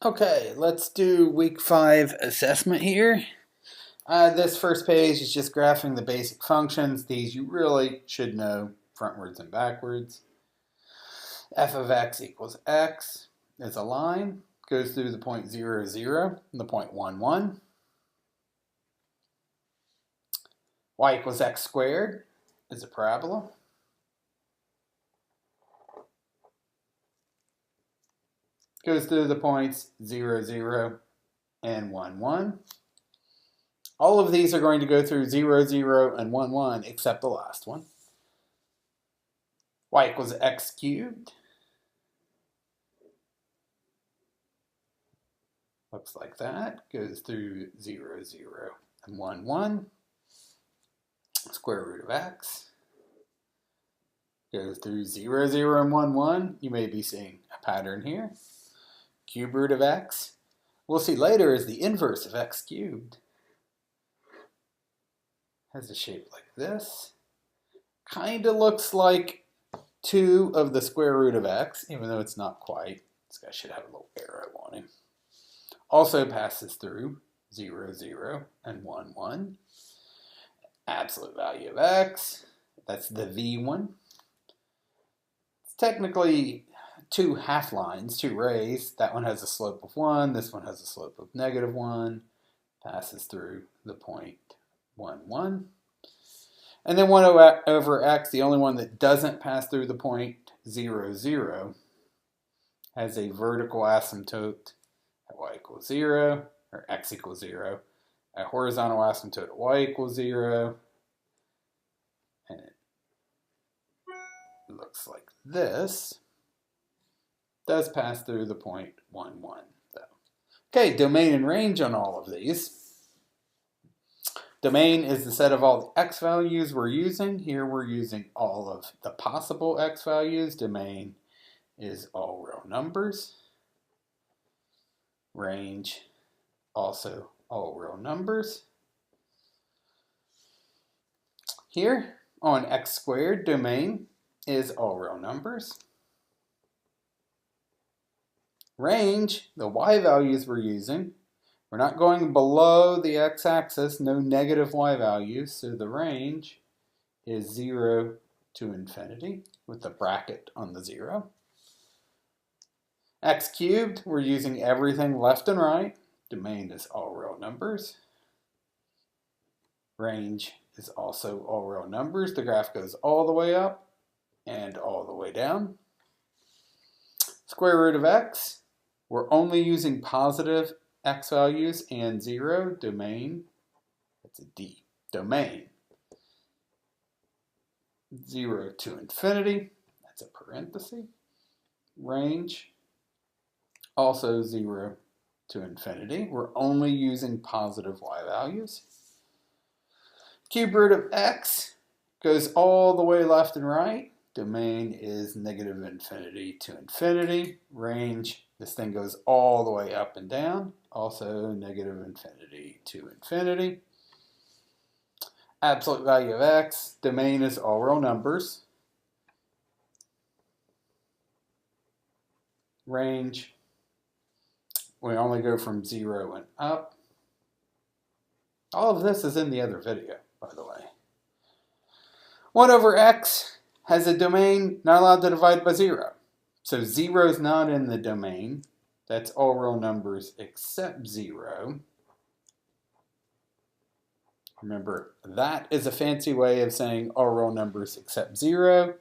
Okay, let's do week 5 assessment here. This first page is just graphing the basic functions. These you really should know frontwards and backwards. F of x equals x is a line, goes through the point 0, 0, and the point 1, 1. Y equals x squared is a parabola. Goes through the points 0, 0, and 1, 1. All of these are going to go through 0, 0, and 1, 1, except the last one. Y equals x cubed. Looks like that. Goes through 0, 0, and 1, 1. Square root of x. Goes through 0, 0, and 1, 1. You may be seeing a pattern here. Cube root of x. We'll see later is the inverse of x cubed. Has a shape like this. Kind of looks like 2 of the square root of x, even though it's not quite. This guy should have a little arrow on him. Also passes through 0, 0, and 1, 1. Absolute value of x. That's the v one. It's technically 2 half lines, 2 rays. That one has a slope of 1. This one has a slope of -1. Passes through the point 1, 1. And then 1 over x, the only one that doesn't pass through the point 0, 0, has a vertical asymptote at y equals 0, or x equals 0, a horizontal asymptote at y equals 0, and it looks like this. Does pass through the point 1, 1, though. Okay, domain and range on all of these. Domain is the set of all the x values we're using. Here we're using all of the possible x values. Domain is all real numbers. Range, also all real numbers. Here on x squared, domain is all real numbers. Range, the y values we're using. We're not going below the x-axis, no negative y values, so the range is 0 to infinity with the bracket on the 0. X cubed, we're using everything left and right. Domain is all real numbers. Range is also all real numbers. The graph goes all the way up and all the way down. Square root of x, we're only using positive x values and 0. Domain, that's a D. Domain, 0 to infinity, that's a parenthesis. Range, also 0 to infinity. We're only using positive y values. Cube root of x goes all the way left and right. Domain is negative infinity to infinity. Range, this thing goes all the way up and down. Also negative infinity to infinity. Absolute value of x. Domain is all real numbers. Range, we only go from 0 and up. All of this is in the other video, by the way. 1 over x has a domain not allowed to divide by 0. So 0 is not in the domain. That's all real numbers except 0. Remember, that is a fancy way of saying all real numbers except 0.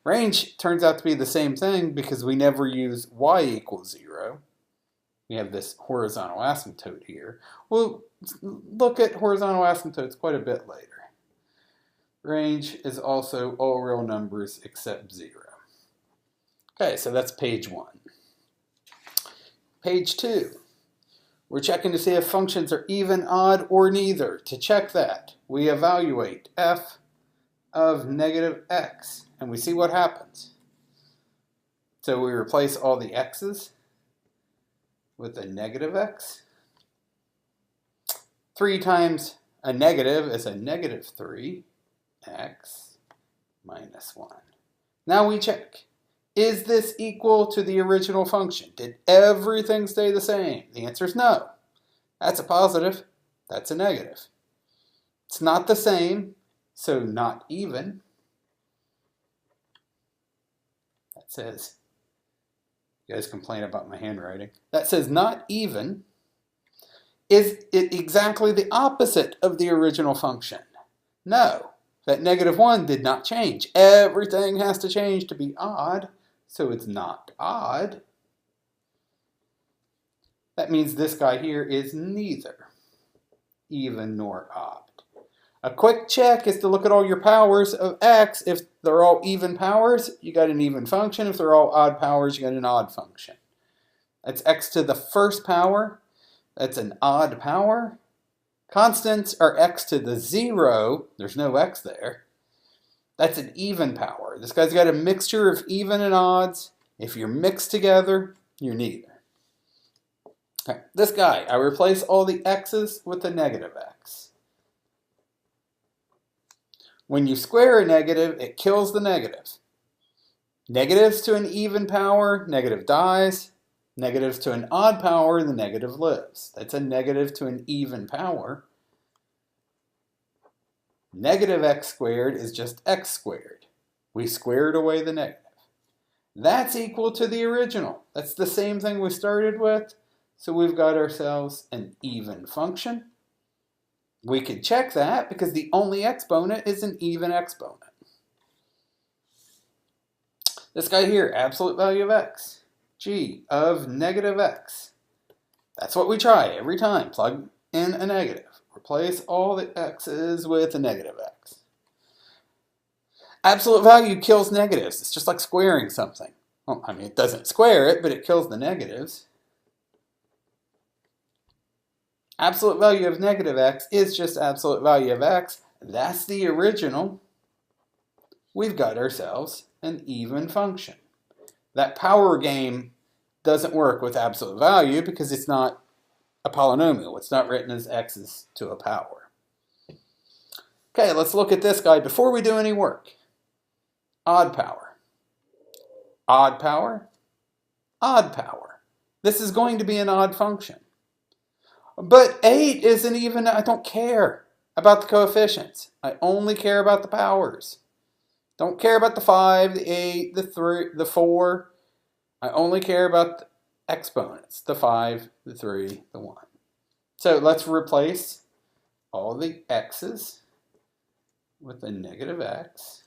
Range turns out to be the same thing because we never use y equals 0. We have this horizontal asymptote here. We'll look at horizontal asymptotes quite a bit later. Range is also all real numbers except 0. Okay, so that's page 1. Page 2. We're checking to see if functions are even, odd, or neither. To check that, we evaluate f of negative x, and we see what happens. So we replace all the x's with a negative x. 3 times a negative is a negative 3x minus 1. Now we check. Is this equal to the original function? Did everything stay the same? The answer is no. That's a positive. That's a negative. It's not the same, so not even. That says, you guys complain about my handwriting. That says not even. Is it exactly the opposite of the original function? No. That -1 did not change. Everything has to change to be odd, so it's not odd. That means this guy here is neither even nor odd. A quick check is to look at all your powers of x. If they're all even powers, you got an even function. If they're all odd powers, you got an odd function. That's x to the first power. That's an odd power. Constants are x to the 0. There's no x there. That's an even power. This guy's got a mixture of even and odds. If you're mixed together, you're neither. Okay. This guy, I replace all the x's with a negative x. When you square a negative, it kills the negative. Negatives to an even power, negative dies. Negatives to an odd power, the negative lives. That's a negative to an even power. Negative x squared is just x squared. We squared away the negative. That's equal to the original. That's the same thing we started with. So we've got ourselves an even function. We could check that because the only exponent is an even exponent. This guy here, absolute value of x, g of negative x. That's what we try every time. Plug in a negative. Replace all the x's with a negative x. Absolute value kills negatives. It's just like squaring something. Well, I mean, it doesn't square it, but it kills the negatives. Absolute value of negative x is just absolute value of x. That's the original. We've got ourselves an even function. That power game doesn't work with absolute value because it's not a polynomial. It's not written as x's to a power. Okay, let's look at this guy before we do any work. Odd power. Odd power. Odd power. This is going to be an odd function. But 8 isn't even, I don't care about the coefficients. I only care about the powers. Don't care about the 5, the 8, the 3, the 4. I only care about the exponents, the 5, the 3, the 1. So let's replace all the x's with a negative x.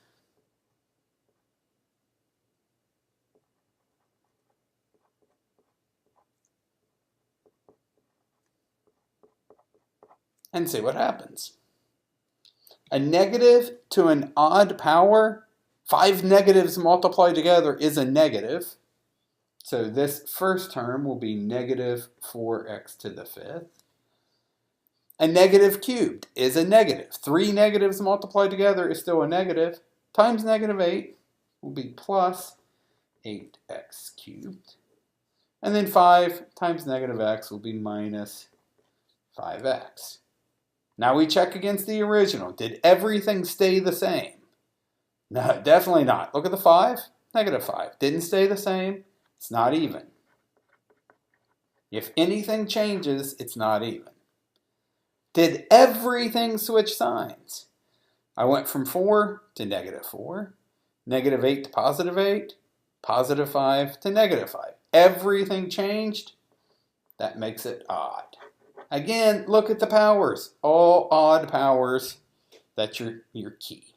And see what happens. A negative to an odd power, 5 negatives multiplied together is a negative. So this first term will be negative 4x to the 5th. A negative cubed is a negative. 3 negatives multiplied together is still a negative. Times negative 8 will be plus 8x cubed. And then 5 times negative x will be minus 5x. Now we check against the original. Did everything stay the same? No, definitely not. Look at the 5, negative 5. Didn't stay the same. It's not even. If anything changes, it's not even. Did everything switch signs? I went from 4 to negative 4, negative 8 to positive 8, positive 5 to negative 5. Everything changed. That makes it odd. Again, look at the powers. All odd powers. That's your key.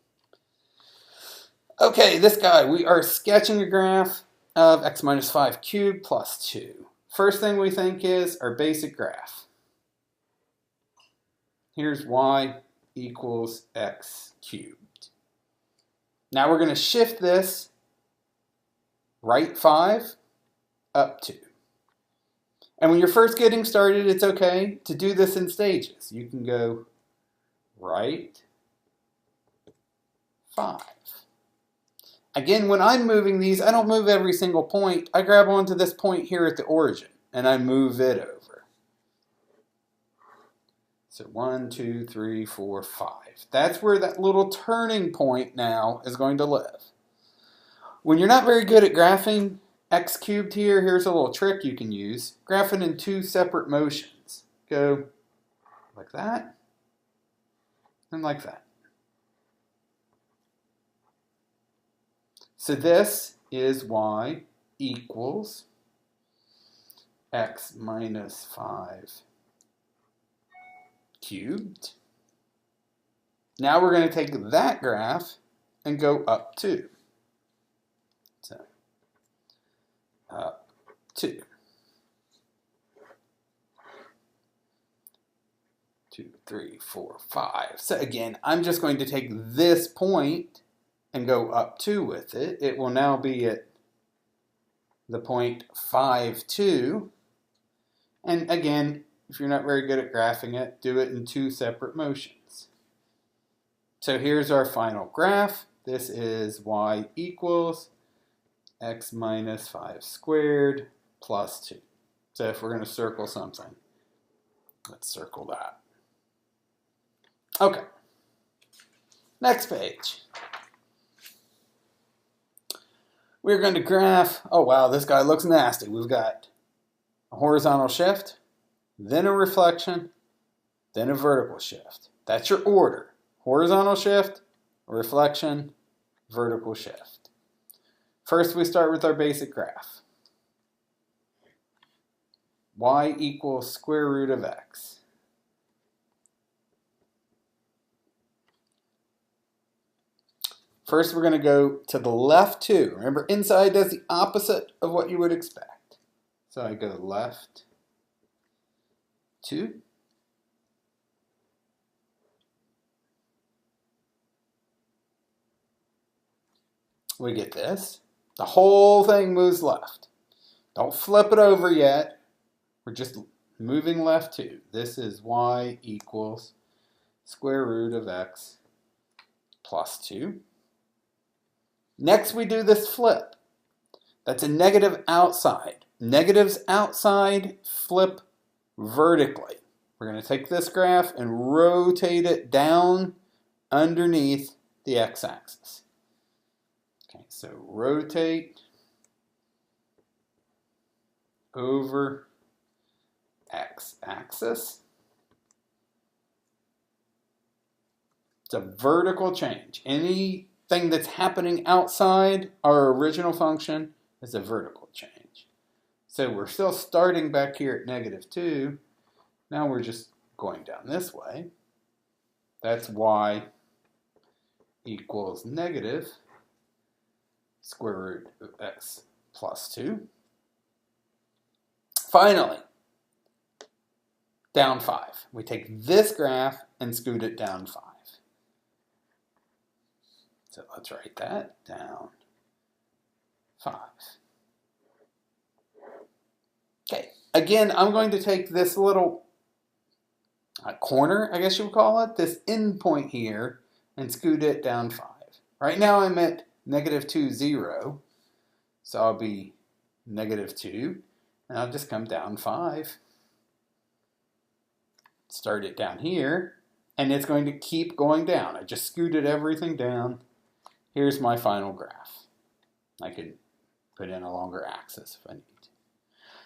Okay, this guy, we are sketching a graph of x minus 5 cubed plus 2. First thing we think is our basic graph. Here's y equals x cubed. Now we're going to shift this right 5, up 2. And when you're first getting started, it's okay to do this in stages. You can go right 5. Again, when I'm moving these, I don't move every single point. I grab onto this point here at the origin, and I move it over. So 1, 2, 3, 4, 5. That's where that little turning point now is going to live. When you're not very good at graphing x cubed here, here's a little trick you can use. Graph it in two separate motions. Go like that and like that. So this is y equals x minus 5 cubed. Now we're going to take that graph and go up 2. So, up 2. 2, 3, 4, 5. So again, I'm just going to take this point and go up 2 with it. It will now be at the point 5, 2. And again, if you're not very good at graphing it, do it in two separate motions. So here's our final graph. This is y equals x minus 5 squared plus 2. So if we're going to circle something, let's circle that. Okay. Next page. We're going to graph, oh wow, this guy looks nasty. We've got a horizontal shift, then a reflection, then a vertical shift. That's your order. Horizontal shift, reflection, vertical shift. First, we start with our basic graph. Y equals square root of x. First, we're going to go to the left 2. Remember, inside does the opposite of what you would expect. So I go left 2. We get this. The whole thing moves left. Don't flip it over yet. We're just moving left 2. This is y equals square root of x plus 2. Next, we do this flip. That's a negative outside. Negatives outside, flip vertically. We're going to take this graph and rotate it down underneath the x-axis. Okay, so rotate over x-axis. It's a vertical change. Anything that's happening outside our original function is a vertical change. So we're still starting back here at negative 2. Now we're just going down this way. That's y equals negative square root of x plus 2. Finally, down 5. We take this graph and scoot it down 5. So let's write that down 5. Okay, again, I'm going to take this little corner, I guess you would call it, this end point here, and scoot it down 5. Right now I'm at negative 2, 0. So I'll be negative 2, and I'll just come down 5. Start it down here, and it's going to keep going down. I just scooted everything down. Here's my final graph. I could put in a longer axis if I need to.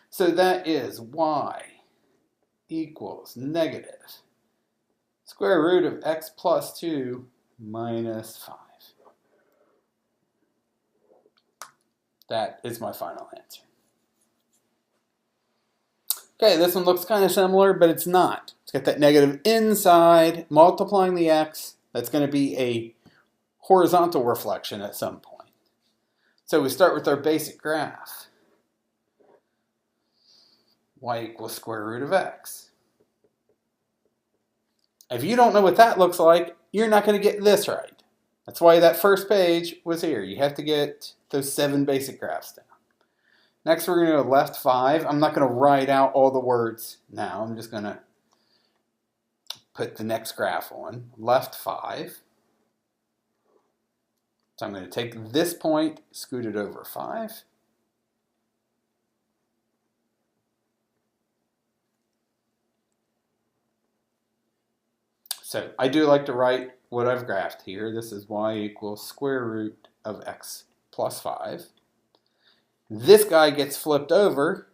So that is y equals negative square root of x plus 2 minus 5. That is my final answer. Okay, this one looks kind of similar, but it's not. It's got that negative inside, multiplying the x. That's going to be a horizontal reflection at some point. So we start with our basic graph. Y equals square root of x. If you don't know what that looks like, you're not going to get this right. That's why that first page was here. You have to get those 7 basic graphs down. Next, we're going to go left 5. I'm not going to write out all the words now. I'm just going to put the next graph on. Left 5. So I'm going to take this point, scoot it over 5. So I do like to write what I've graphed here. This is y equals square root of x plus 5. This guy gets flipped over.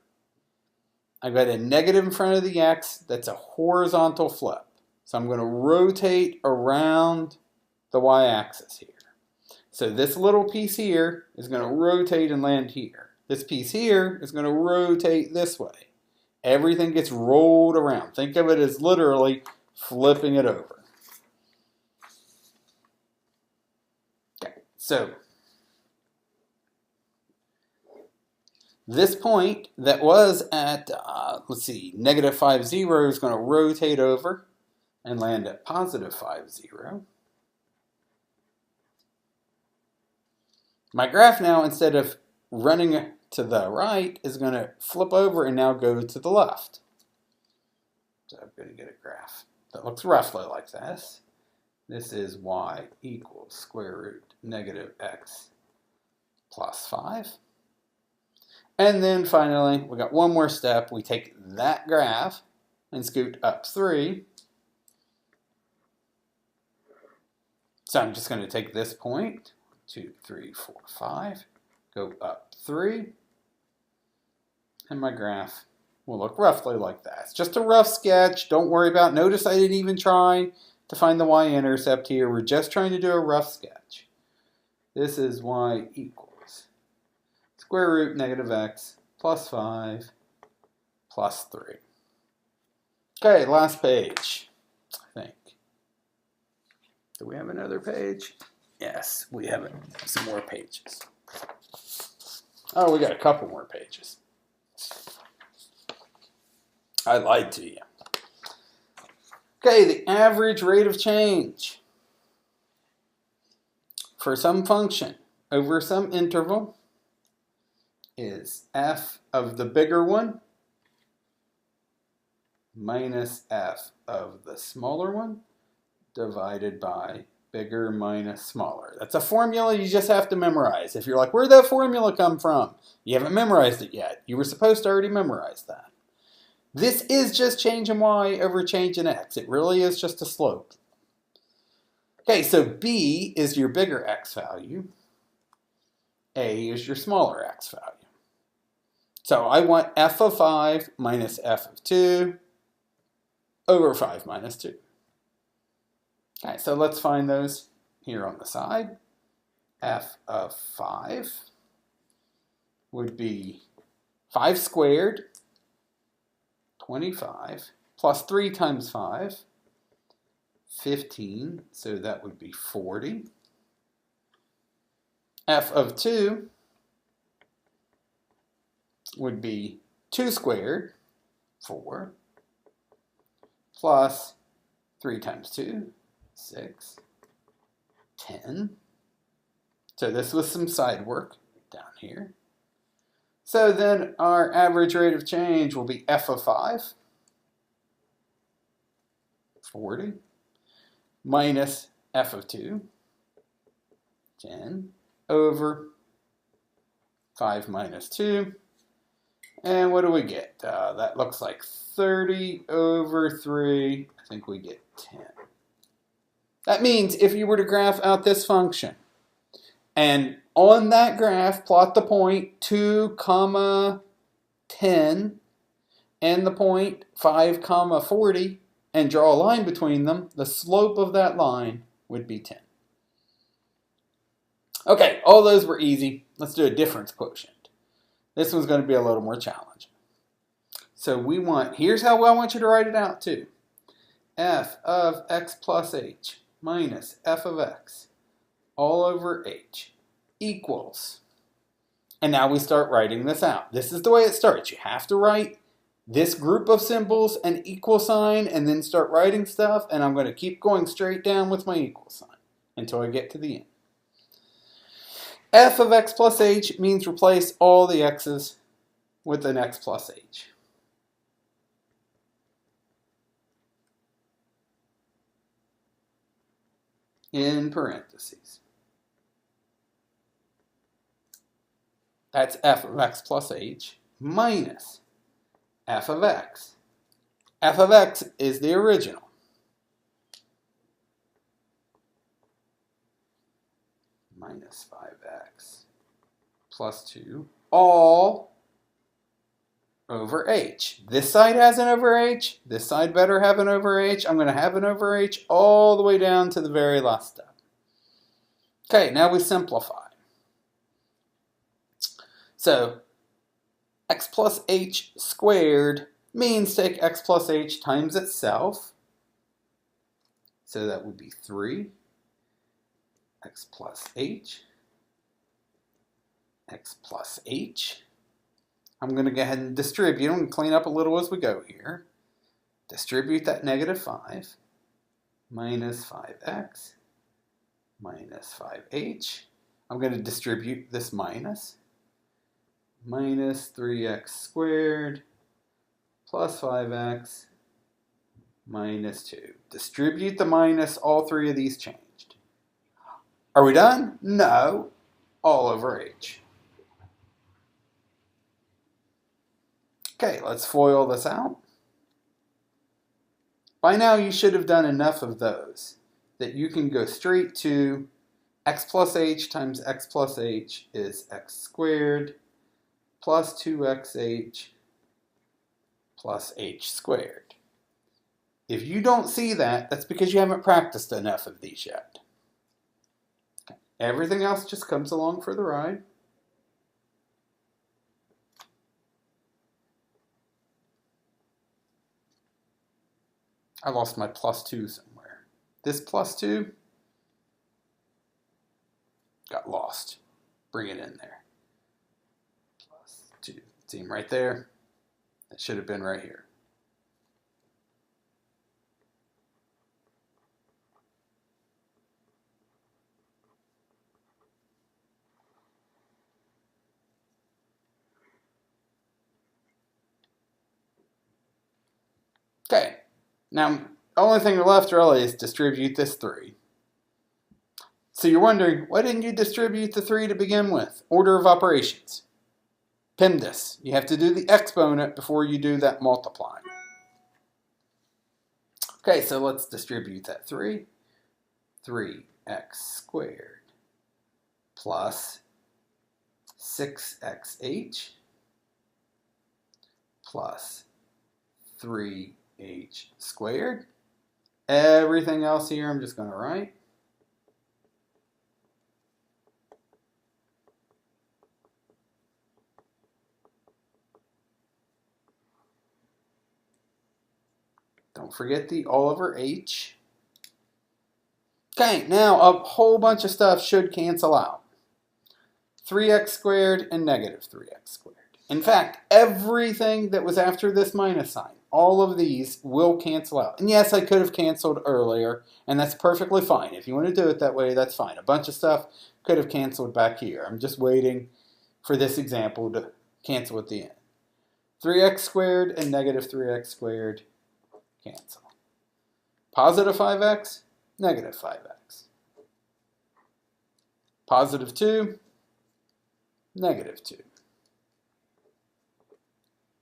I've got a negative in front of the x. That's a horizontal flip. So I'm going to rotate around the y-axis here. So this little piece here is going to rotate and land here. This piece here is going to rotate this way. Everything gets rolled around. Think of it as literally flipping it over. Okay, so this point that was at, let's see, negative 5, 0 is going to rotate over and land at positive 5, 0. My graph now, instead of running to the right, is going to flip over and now go to the left. So I'm going to get a graph that looks roughly like this. This is y equals square root negative x plus 5. And then finally, we got one more step. We take that graph and scoot up 3. So I'm just going to take this point, 2, 3, 4, 5, go up 3, and my graph will look roughly like that. It's just a rough sketch. Don't worry about it. Notice I didn't even try to find the y-intercept here. We're just trying to do a rough sketch. This is y equals square root negative x plus 5 plus 3. Okay, last page, I think. Do we have another page? Yes, we have some more pages. Oh, we got a couple more pages. I lied to you. Okay, the average rate of change for some function over some interval is f of the bigger one minus f of the smaller one divided by bigger minus smaller. That's a formula you just have to memorize. If you're like, where'd that formula come from? You haven't memorized it yet. You were supposed to already memorize that. This is just change in y over change in x. It really is just a slope. Okay, so b is your bigger x value. A is your smaller x value. So I want f of 5 minus f of 2 over 5 minus 2. Okay, so let's find those here on the side. F of 5 would be 5 squared, 25, plus 3 times 5, 15, so that would be 40. F of 2 would be 2 squared, 4, plus 3 times 2, 6, 10. So this was some side work down here. So then our average rate of change will be f of 5, 40, minus f of 2, 10, over 5 minus 2. And what do we get? That looks like 30 over 3. I think we get 10. That means if you were to graph out this function, and on that graph plot the point 2, 10, and the point 5, 40, and draw a line between them, the slope of that line would be 10. Okay, all those were easy. Let's do a difference quotient. This one's going to be a little more challenging. So we want, here's how I want you to write it out too. F of x plus h minus f of x all over h equals, and now we start writing this out. This is the way it starts. You have to write this group of symbols, an equal sign, and then start writing stuff, and I'm going to keep going straight down with my equal sign until I get to the end. F of x plus h means replace all the x's with an x plus h. In parentheses. That's f of x plus h minus f of x. F of x is the original. Minus 5x plus 2 all over h. This side has an over h. This side better have an over h. I'm going to have an over h all the way down to the very last step. Okay, now we simplify. So x plus h squared means take x plus h times itself. So that would be 3 x plus h, x plus h. I'm going to go ahead and distribute and clean up a little as we go here. Distribute that negative 5 minus 5x minus 5h. I'm going to distribute this minus 3x squared plus 5x minus 2. Distribute the minus, all three of these changed. Are we done? No. All over h. Okay, let's FOIL this out. By now you should have done enough of those that you can go straight to x plus h times x plus h is x squared plus 2xh plus h squared. If you don't see that, that's because you haven't practiced enough of these yet. Okay. Everything else just comes along for the ride. I lost my plus 2 somewhere. This plus 2 got lost. Bring it in there. Plus 2. See him right there? That should have been right here. Okay. Now, the only thing left really is distribute this 3. So you're wondering, why didn't you distribute the 3 to begin with? Order of operations. PEMDAS. You have to do the exponent before you do that multiplying. Okay, so let's distribute that 3. 3x squared plus 6xh plus 3h squared. Everything else here I'm just going to write. Don't forget the all over h. Okay, now a whole bunch of stuff should cancel out. 3x squared and negative 3x squared. In fact, everything that was after this minus sign, all of these will cancel out. And yes, I could have canceled earlier, and that's perfectly fine. If you want to do it that way, that's fine. A bunch of stuff could have canceled back here. I'm just waiting for this example to cancel at the end. 3x squared and negative 3x squared cancel. Positive 5x, negative 5x. Positive 2, negative 2.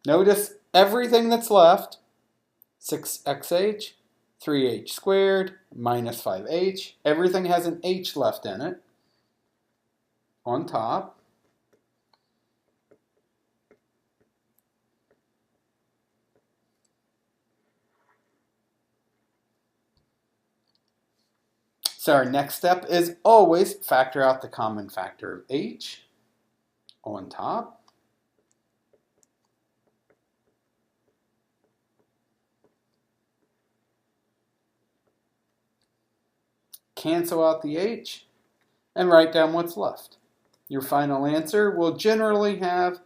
Notice everything that's left, 6xh, 3h squared, minus 5h. Everything has an h left in it on top. So our next step is always factor out the common factor of h on top. Cancel out the h and write down what's left. Your final answer will generally have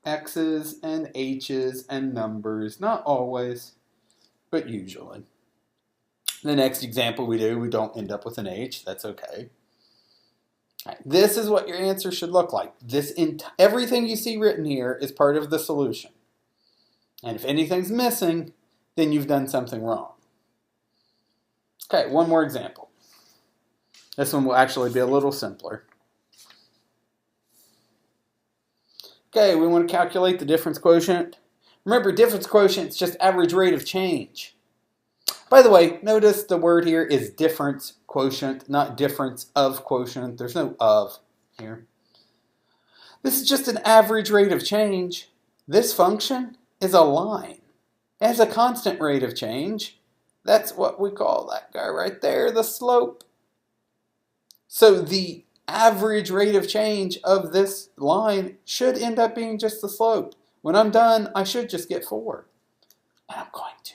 x's and h's and numbers, not always, but usually. The next example we don't end up with an h. That's okay. All right, this is what your answer should look like. Everything you see written here is part of the solution. And if anything's missing, then you've done something wrong. Okay, one more example. This one will actually be a little simpler. Okay, we want to calculate the difference quotient. Remember, difference quotient is just average rate of change. By the way, notice the word here is difference quotient, not difference of quotient. There's no of here. This is just an average rate of change. This function is a line. It has a constant rate of change. That's what we call that guy right there, the slope. So the average rate of change of this line should end up being just the slope. When I'm done, I should just get 4. And I'm going to.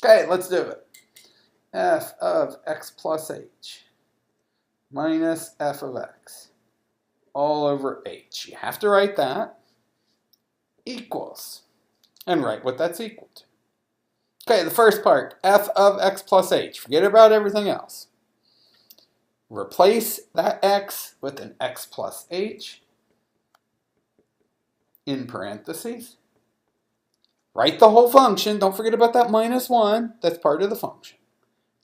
Okay, let's do it. F of x plus h minus f of x all over h. You have to write that. Equals. And write what that's equal to. Okay, the first part, f of x plus h. Forget about everything else. Replace that x with an x plus h in parentheses. Write the whole function. Don't forget about that minus 1. That's part of the function.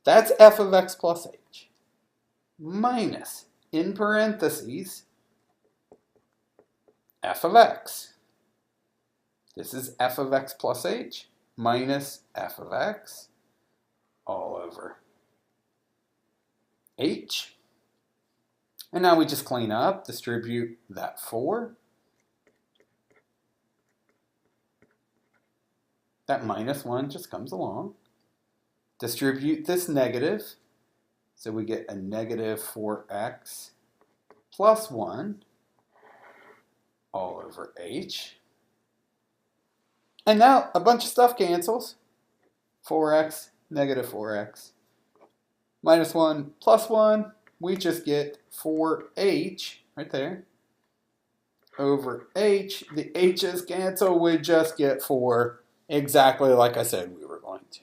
That's f of x plus h. Minus, in parentheses, f of x. This is f of x plus h minus f of x all over h. And now we just clean up, distribute that 4. That minus 1 just comes along. Distribute this negative. So we get a negative 4x plus 1 all over h. And now a bunch of stuff cancels. 4x, negative 4x. Minus 1 plus 1. We just get 4h right there over h. The h's cancel. We just get 4, exactly like I said we were going to.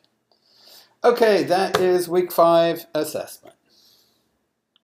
Okay, that is week 5 assessment.